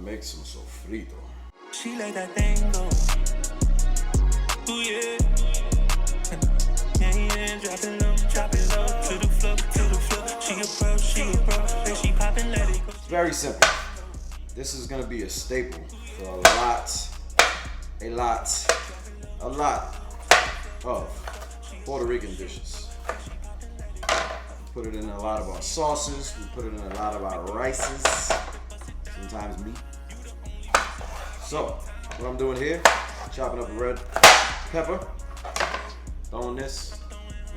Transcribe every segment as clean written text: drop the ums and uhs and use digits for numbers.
make some sofrito. She let that thing go. Ooh yeah. Yeah, drop it low, to the floor, to the floor. She a pro, and she poppin', let it go. It's very simple. This is gonna be a staple for a lot of Puerto Rican dishes. Put it in a lot of our sauces. We put it in a lot of our rices. Sometimes meat. So, what I'm doing here, chopping up a red pepper, throwing this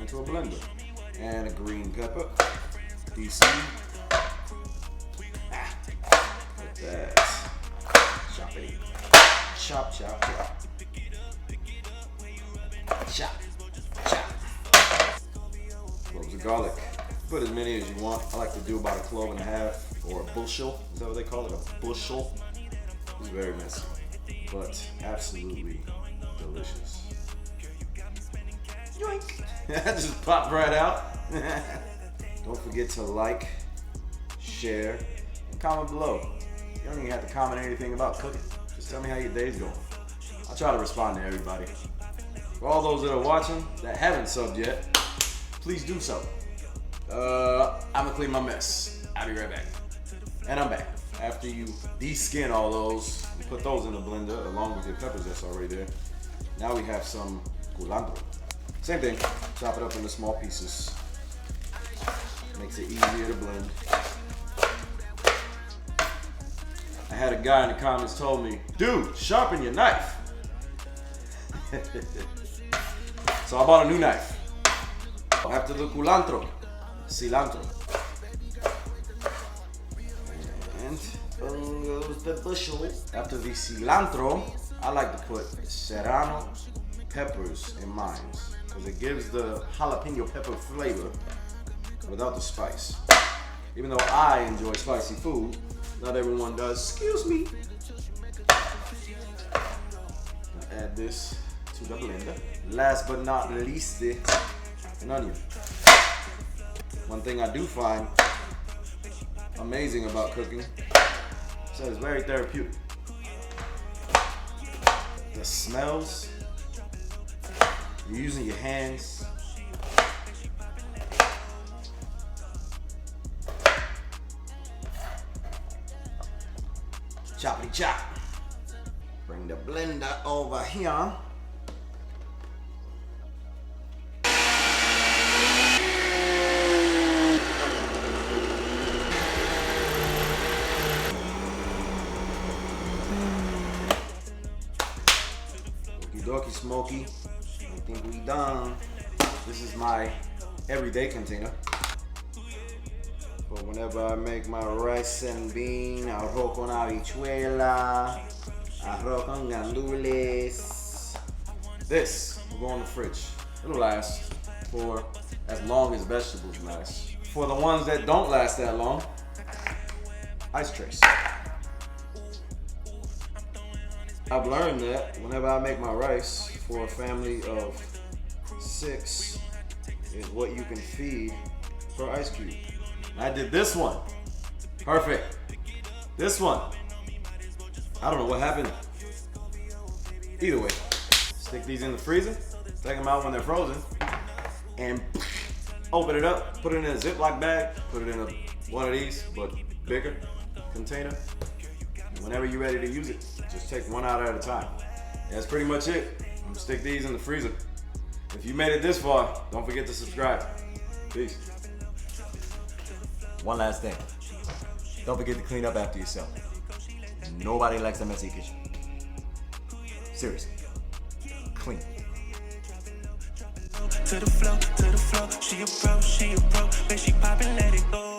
into a blender, and a green pepper, DC. Like that. Chop it. Chop, chop, chop. Chop, chop. Cloves of garlic. Put as many as you want. I like to do about 1.5 cloves or a bushel. Is that what they call it? A bushel. It's very messy, but absolutely delicious. Yoink! That just popped right out. Don't forget to like, share, and comment below. You don't even have to comment anything about cooking. Just tell me how your day's going. I'll try to respond to everybody. For all those that are watching that haven't subbed yet, please do so. I'm gonna clean my mess. I'll be right back. And I'm back. After you de-skin all those, you put those in the blender along with your peppers that's already there. Now we have some culantro. Same thing, chop it up into small pieces. Makes it easier to blend. I had a guy in the comments told me, dude, sharpen your knife. So I bought a new knife. After the culantro, cilantro. And goes the bushel. After the cilantro, I like to put serrano peppers in mine because it gives the jalapeno pepper flavor without the spice. Even though I enjoy spicy food, not everyone does. Excuse me. I'll add this to the blender. Last but not least, an onion. One thing I do find amazing about cooking is that it's very therapeutic. The smells, you're using your hands. Choppity chop. Bring the blender over here. Okie smoky. I think we done. This is my everyday container. But whenever I make my rice and bean, arroz con habichuela, arroz con gandules, this will go in the fridge. It'll last for as long as vegetables last. For the ones that don't last that long, ice trays. I've learned that whenever I make my rice for a family of 6 is what you can feed per ice cube. I did this one. Perfect. This one. I don't know what happened. Either way, stick these in the freezer, take them out when they're frozen, and open it up, put it in a Ziploc bag, put it in one of these, but bigger container. Whenever you're ready to use it, just take one out at a time. That's pretty much it. I'm gonna stick these in the freezer. If you made it this far, don't forget to subscribe. Peace. One last thing. Don't forget to clean up after yourself. Nobody likes a messy kitchen. Seriously. Clean. To the floor, she a pro, man, she poppin', let it go.